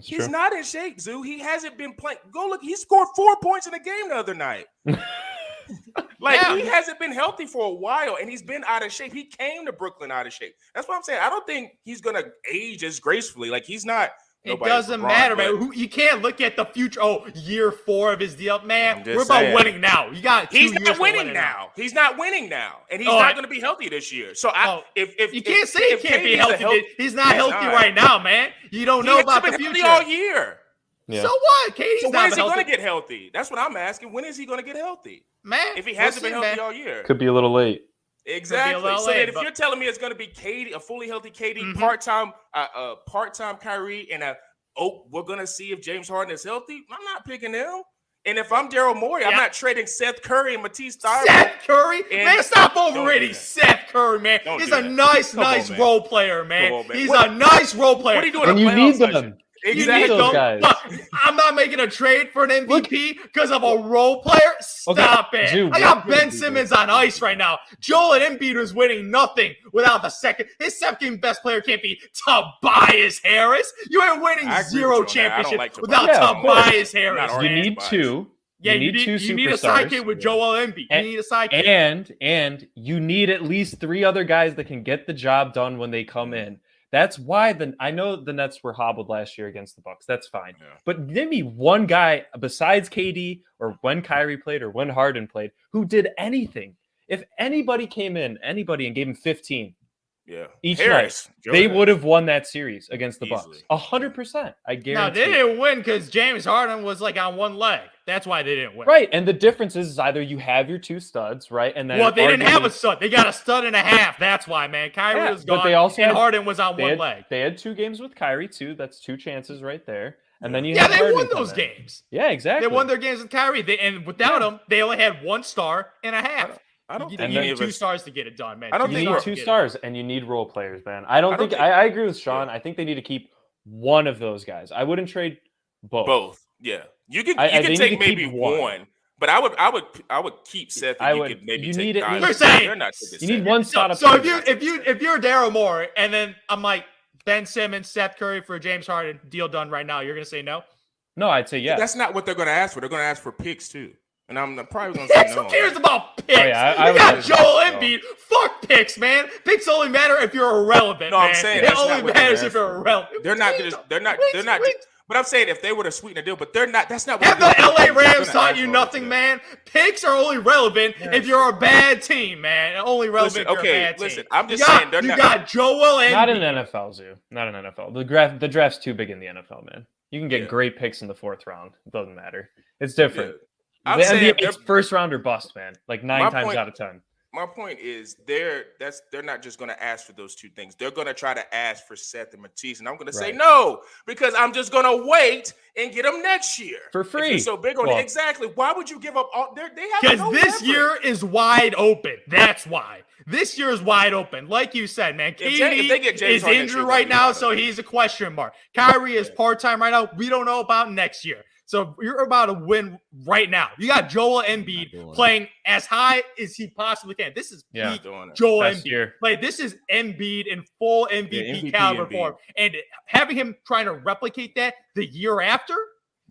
He's not in shape, Zoo. He hasn't been playing. Go look. He scored 4 points in a game the other night. He hasn't been healthy for a while, and he's been out of shape. He came to Brooklyn out of shape. That's what I'm saying. I don't think he's going to age as gracefully. He's not. It doesn't matter, man. You can't look at the future. Oh, year 4 of his deal, man. We're about winning now. You got. He's not winning now. He's not winning now, and he's not going to be healthy this year. So if you can't say he can't be healthy, he's not healthy right now, man. You don't know about the future all year. Yeah. So what? KD's when is he going to get healthy? That's what I'm asking. When is he going to get healthy? Man, if he hasn't been healthy all year. Could be a little late. Exactly. If you're telling me it's going to be KD, a fully healthy KD, part-time Kyrie, and we're going to see if James Harden is healthy, I'm not picking him. And if I'm Daryl Morey, I'm not trading Seth Curry and Matisse Thybulle. Seth Curry? Man, stop overrating Seth Curry, man. He's a nice role player, man. He's a nice role player. What are you doing? And you need them. Exactly. You need those guys. I'm not making a trade for an MVP because of a role player. Stop it. Dude, I got Ben Simmons on ice right now. Joel Embiid was winning nothing without the second. His second best player can't be Tobias Harris. You ain't winning 0 championships without Tobias Harris. You need two. Yeah, you need a sidekick with Joel Embiid. You need a sidekick. And you need at least 3 other guys that can get the job done when they come in. That's why I know the Nets were hobbled last year against the Bucks. That's fine. Yeah. But give me one guy besides KD or when Kyrie played or when Harden played who did anything. If anybody came in, and gave him 15 each night, they would have won that series against the Bucks. 100%. I guarantee. No, they didn't win because James Harden was like on one leg. That's why they didn't win. Right. And the difference is either you have your 2 studs, right? And then they didn't have a stud. They got a stud and a half. That's why, man. Kyrie was gone, but they also Harden was on one leg. They had 2 games with Kyrie, too. That's 2 chances right there. And then they won those games. Yeah, exactly. They won their games with Kyrie. And without him, they only had 1 star and a half. You need 2 stars to get it done, man. You need 2 stars, and you need role players, man. I agree with Sean. I think they need to keep one of those guys. I wouldn't trade both. Yeah. You can take maybe one, but I would keep Seth. And you could maybe take guys. You need one spot up. So if you're Daryl Morey, and then I'm like Ben Simmons, Seth Curry for James Harden, deal done right now, you're gonna say no? No, I'd say yes. That's not what they're gonna ask for. They're gonna ask for picks too. And I'm probably going to say no. Who cares about picks? You got Joel Embiid. Fuck picks, man. Picks only matter if you're irrelevant, man. I'm saying it only matters if you're irrelevant. They're not. But I'm saying if they were to sweeten the deal, but they're not. That's not what. Have the LA Rams taught you nothing, man? Picks are only relevant if you're a bad team, man. Only relevant if you're a bad team. I'm just saying they're not. You got Joel Embiid. Not in the NFL, Zoo. Not in the NFL. The draft's too big in the NFL, man. You can get great picks in the 4th round. It doesn't matter. It's different. I'm the saying NBA's first round or bust, man. Like 9 times out of 10. My point is they're not just going to ask for those 2 things. They're going to try to ask for Seth and Matisse, and I'm going to say no because I'm just going to wait and get them next year for free. If you're so big on it, exactly. Why would you give up all? They have because this year is wide open. That's why this year is wide open. Like you said, man, KD is injured right now, so he's a question mark. Kyrie is part-time right now. We don't know about next year. So you're about to win right now. You got Joel Embiid playing as high as he possibly can. This is peak Joel Embiid. Like this is Embiid in full MVP caliber form. And having him trying to replicate that the year after,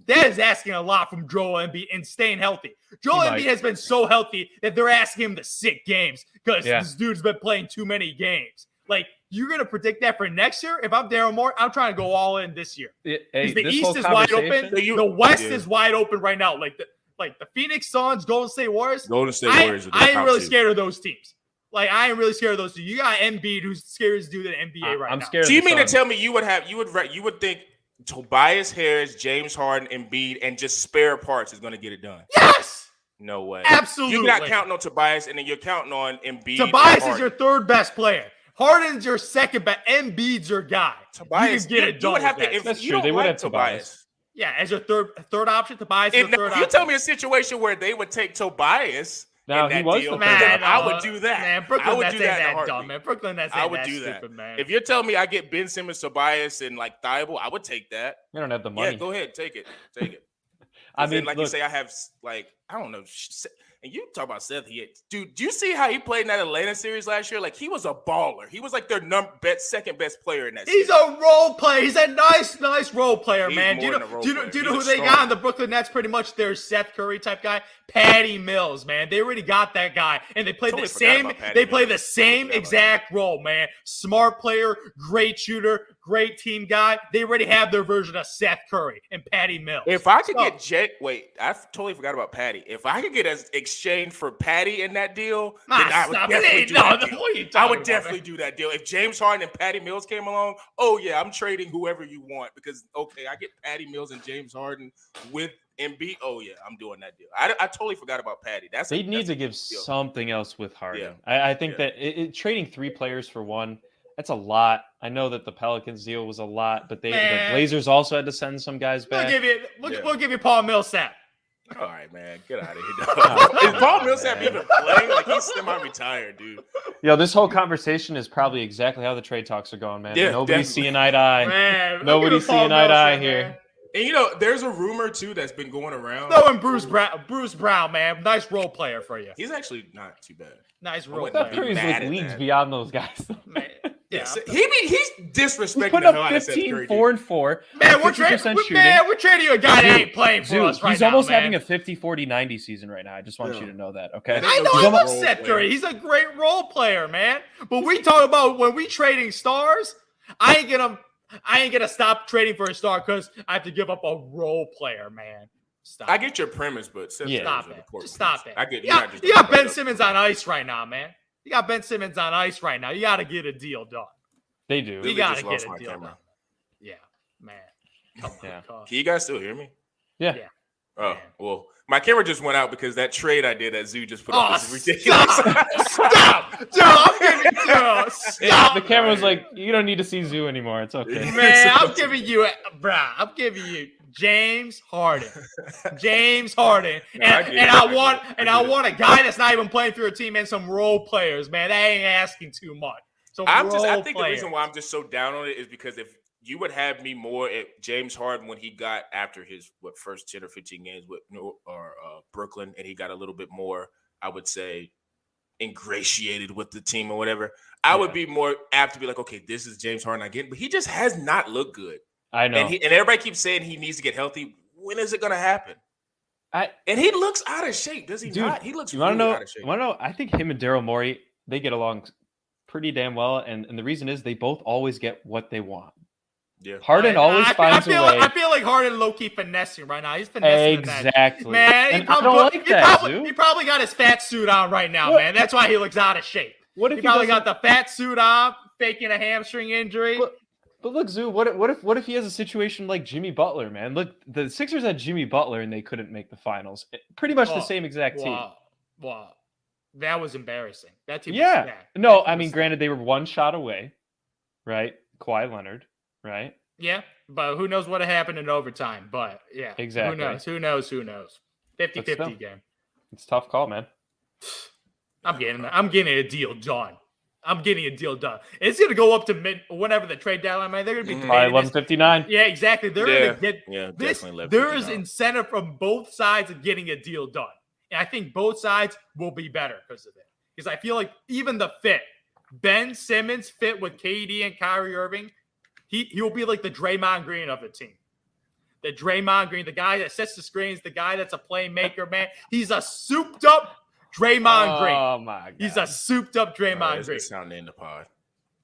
that is asking a lot from Joel Embiid and staying healthy. Joel Embiid has been so healthy that they're asking him to sit games because this dude's been playing too many games. Like, you're going to predict that for next year? If I'm Daryl Morey, I'm trying to go all in this year. The East is wide open. The West is wide open right now. Like the Phoenix Suns, Golden State Warriors. I ain't really scared of those teams. Like, I ain't really scared of those two. You got Embiid, who's scared to do the NBA right now. I'm scared. Do you mean to tell me you would think Tobias Harris, James Harden, Embiid, and just spare parts is going to get it done? Yes. No way. Absolutely. You're not counting on Tobias, and then you're counting on Embiid. Tobias is your 3rd best player. Harden's your 2nd best. Embiid's your guy. Tobias, you can get it done. That's true. They would have Tobias. Yeah, as your third option, Tobias. You tell me a situation where they would take Tobias. No, he was the man. I would do that. Man, Brooklyn Nets ain't that dumb, man. Brooklyn Nets ain't that stupid, man. If you're telling me I get Ben Simmons, Tobias, and like Thybulle, I would take that. You don't have the money. Yeah, go ahead, take it. I mean, you say, I have I don't know. And you talk about Seth. Dude, do you see how he played in that Atlanta series last year? Like, he was a baller. He was like their second best player in that series. He's a role player. He's a nice role player, man. Do you know who they got in the Brooklyn Nets? Pretty much their Seth Curry type guy, Patty Mills, man. They already got that guy, and they play the same. They play the same exact role, man. Smart player, great shooter, great team guy. They already have their version of Seth Curry and Patty Mills. If I could get I totally forgot about Patty. If I could get an exchange for Patty in that deal, then I would definitely do that deal. I would definitely do that deal. If James Harden and Patty Mills came along, oh yeah, I'm trading whoever you want because I get Patty Mills and James Harden with Embiid. Oh yeah, I'm doing that deal. I totally forgot about Patty. They need to give something else with Harden. Yeah. I think that trading 3 players for 1. That's a lot. I know that the Pelicans deal was a lot, but the Blazers also had to send some guys back. We'll give you Paul Millsap. All right, man, get out of here. Is Paul Millsap even playing? Like he's semi-retired, dude. Yo, this whole conversation is probably exactly how the trade talks are going, man. Yeah, Nobody's definitely. seeing eye to eye. Man, Nobody's seeing eye to eye here. And there's a rumor too that's been going around. Throwing Bruce Brown, man. Nice role player for you. He's actually not too bad. Nice role wouldn't player. be Curry's mad like at leagues that. beyond those guys. Man, yeah. He's disrespecting He put the hell up out of Seth 15, Curry. 4 and 4. Man, we're 50% shooting. we're trading you a guy that ain't playing for us right he's now, almost man. having a 50, 40, 90 season right now. I just want you to know that, okay? I know He's I love a Seth role Curry. player. He's a great role player, man. But we talk about when we trading stars, I ain't gonna stop trading for a star because I have to give up a role player, man. Stop. I get your premise, but Seth Curry's Stop an it. important Just stop piece. it. I get You got you're not just Ben Simmons on ice right now, man. You got Ben Simmons on ice right now. You got to get a deal done. They do. You Literally got just to lost get my a deal camera. done. Yeah, man. Come on, Yeah. cuz. Can you guys still hear me? Yeah. Yeah. Oh, Man. well, my camera just went out because that trade I did that Zoo just put Oh, up is ridiculous. Stop! Dude, I'm giving you. Stop! The camera's like, you don't need to see Zoo anymore. It's okay. Man, I'm giving you, I'm giving you James Harden. James Harden. No, I get it. I I get want it. I get it. a guy that's not even playing for your team and some role players, man. That ain't asking too much. Some I role think the players. reason why I'm just so down on it is because if you would have me more at James Harden when he got after his first 10 or 15 games with Brooklyn, and he got a little bit more, I would say, ingratiated with the team or whatever. I would be more apt to be like, okay, this is James Harden again, but he just has not looked good. I know. And everybody keeps saying he needs to get healthy. When is it going to happen? And he looks out of shape, does he not? He looks really out of shape. You want to know? I think him and Daryl Morey, they get along pretty damn well, and the reason is they both always get what they want. Yeah. Harden always finds a way. I feel like Harden low-key finessing right now. He's finessing Exactly. Man, he And I don't like that, Zoo. he probably got his fat suit on right now, What? man. That's why he looks out of shape. What if He he probably doesn't- got the fat suit on, faking a hamstring injury. But look, Zoo, what if he has a situation like Jimmy Butler, man? Look, the Sixers had Jimmy Butler and they couldn't make the finals. Pretty much the same exact team. Wow. That was embarrassing. That team was Yeah. bad. No, That team I mean, was granted, they were one shot away, right? Kawhi Leonard, right? Yeah, but who knows what happened in overtime. But yeah, Exactly. Who knows? 50-50 still. game. It's a tough call, man. I'm getting a deal done. It's gonna go up to whenever the trade deadline, man. They're gonna be Probably debating this. 11:59. Yeah, exactly. They're gonna get this. definitely There is 11:59. incentive from both sides of getting a deal done, and I think both sides will be better because of it. Because I feel like even the fit, Ben Simmons fit with KD and Kyrie Irving, he will be like the Draymond Green of the team. The Draymond Green, the guy that sets the screens, the guy that's a playmaker, man. He's a souped up Draymond Green. Oh my god. He's a souped up Draymond Green. It's sounding in the pod.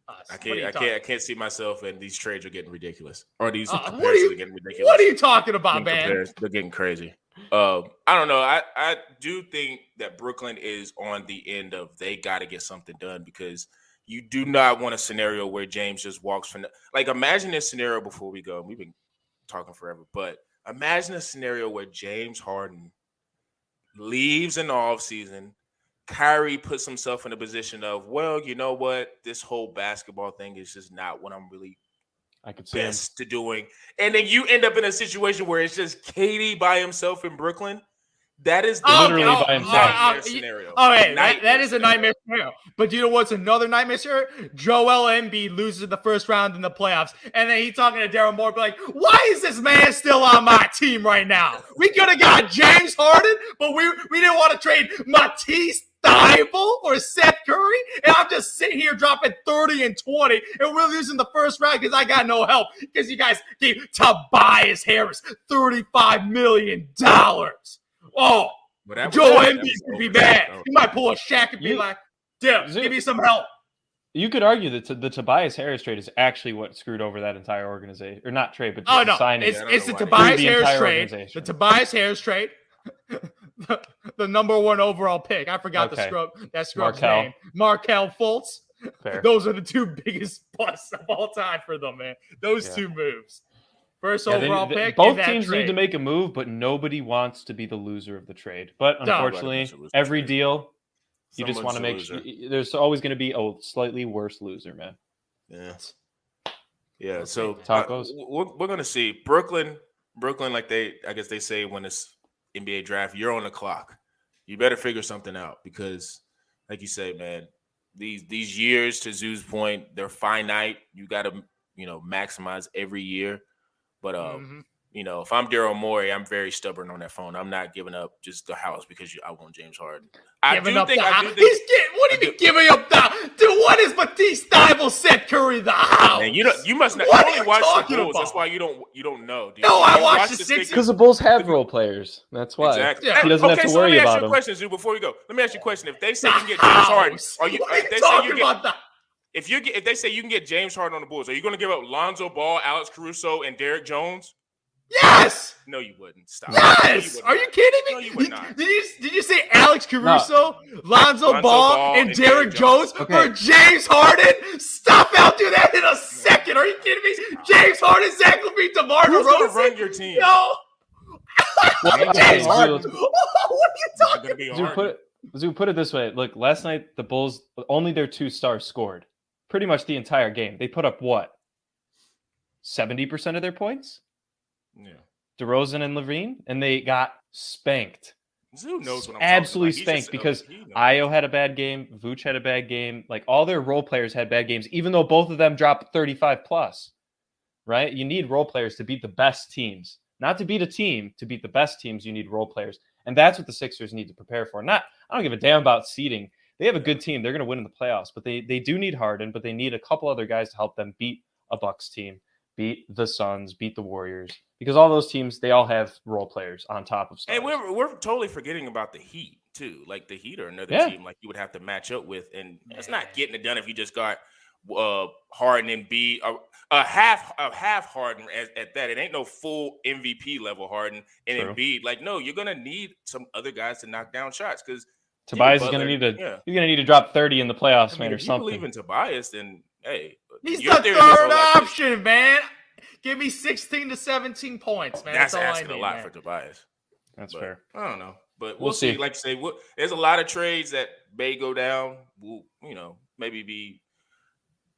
Us. I What are you can't see myself, and these trades are getting ridiculous. Or these what are comparisons you- are getting ridiculous. What are you talking about, man? They're getting crazy. I don't know. I do think that Brooklyn is on the end of they got to get something done because you do not want a scenario where James just walks from imagine this scenario before we go. We've been talking forever, but imagine a scenario where James Harden leaves in the offseason. Kyrie puts himself in a position of, well, you know what? This whole basketball thing is just not what I'm really I could see him. best to doing. And then you end up in a situation where it's just KD by himself in Brooklyn. That is Literally by himself. nightmare scenario. Okay, that Nightmare is a nightmare scenario. But you know what's another nightmare scenario? Joel Embiid loses in the first round in the playoffs. And then he's talking to Daryl Morey, be like, why is this man still on my team right now? We could have got James Harden, but we didn't want to trade Matisse Thybulle or Seth Curry. And I'm just sitting here dropping 30 and 20. And we're losing the first round because I got no help. Because you guys gave Tobias Harris $35 million. Oh, Joel Embiid could be mad. He might pull a Shaq and be like, "Dude, give me some help." You could argue that the Tobias Harris trade is actually what screwed over that entire organization, or not trade, but just the signing. It's the Tobias Harris trade. organization. The Tobias Harris trade. the number one overall pick. I forgot Okay. that scrub's Markelle. name. Markelle Fultz. Fair. Those are the two biggest busts of all time for them, man. Those two moves. First overall pick. Both and that teams trade. need to make a move, but nobody wants to be the loser of the trade. But unfortunately, every deal, you just want to make sure there's always going to be a slightly worse loser, man. Yeah. So Tacos. we're going to see Brooklyn. Like I guess they say when it's NBA draft, you're on the clock. You better figure something out because, like you say, man, these years, to Zoo's point, they're finite. You got to, maximize every year. But if I'm Daryl Morey, I'm very stubborn on that phone. I'm not giving up just the house because I want James Harden. What do you mean giving up the? Dude, what is Matisse Thybulle said Curry the house? Man, you must not. What you only watch the Bulls. about? That's why you don't know. Dude. No, I watch the Sixers because the Bulls have role players. That's why. Exactly. He doesn't have to worry let me ask about you them. a question, Zoo. Before we go, let me ask you a question. If they say you can get James Harden, if they say you can get James Harden on the Bulls, are you going to give up Lonzo Ball, Alex Caruso, and Derek Jones? Yes. No, you wouldn't. Stop. Yes. Are you kidding me? No, you would not. Did you say Alex Caruso, Lonzo Ball, and Derek Jones for James Harden? Stop! I'll do that in a second. Are you kidding me? James Harden, Zach LaVine, DeMar DeRozan. Who's going to run your team? No. James Harden. What are you talking about? Zoo, put it this way. Look, last night the Bulls, only their 2 stars scored pretty much the entire game. They put up what? 70% of their points? Yeah. DeRozan and LaVine, and they got spanked. Zoo knows what I'm absolutely talking about. spanked because Ayo had a bad game, Vooch had a bad game. Like all their role players had bad games, even though both of them dropped 35 plus. Right? You need role players to beat the best teams. Not to beat a team, to beat the best teams, you need role players. And that's what the Sixers need to prepare for. I don't give a damn about seeding. They have a good team. They're going to win in the playoffs, but they do need Harden, but they need a couple other guys to help them beat a Bucks team, beat the Suns, beat the Warriors. Because all those teams, they all have role players on top of stars. And we're totally forgetting about the Heat, too. Like, the Heat are another team like you would have to match up with. And it's not getting it done if you just got Harden and B, a half Harden at that. It ain't no full MVP level Harden and Embiid. Like, no, you're gonna need some other guys to knock down shots because Tobias is gonna need to drop 30 in the playoffs, man, or if something. You believe in Tobias, then hey, he's the third option, man. Give me 16 to 17 points, man. That's asking a lot for Tobias. That's fair. I don't know, but we'll see. Like I say, there's a lot of trades that may go down. We'll, maybe be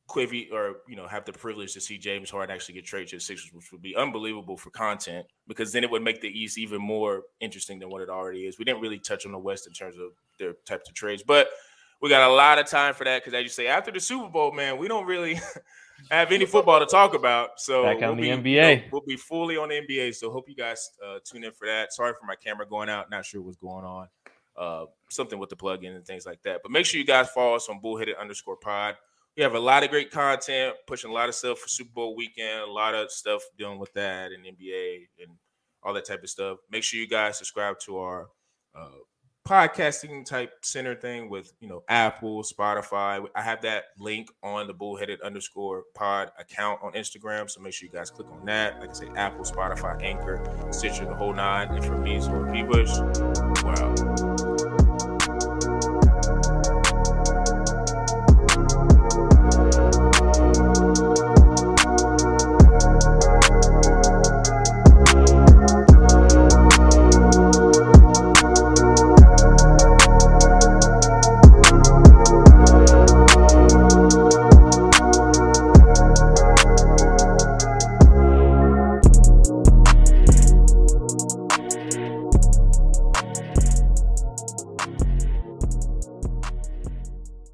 Quivy or have the privilege to see James Harden actually get traded to the Sixers, which would be unbelievable for content because then it would make the East even more interesting than what it already is. We didn't really touch on the West in terms of their types of trades, but we got a lot of time for that because, as you say, after the Super Bowl, man, we don't really have any football to talk about. So back on the NBA, we'll be fully on the NBA. So hope you guys tune in for that. Sorry for my camera going out. Not sure what's going on. Something with the plug-in and things like that. But make sure you guys follow us on bullheaded_pod. We have a lot of great content, pushing a lot of stuff for Super Bowl weekend, a lot of stuff dealing with that and NBA and all that type of stuff. Make sure you guys subscribe to our podcasting type center thing with, Apple, Spotify. I have that link on the bullheaded_pod account on Instagram. So make sure you guys click on that. Like I say, Apple, Spotify, Anchor, Stitcher, the whole nine. And for me, Zora P. Bush, wow.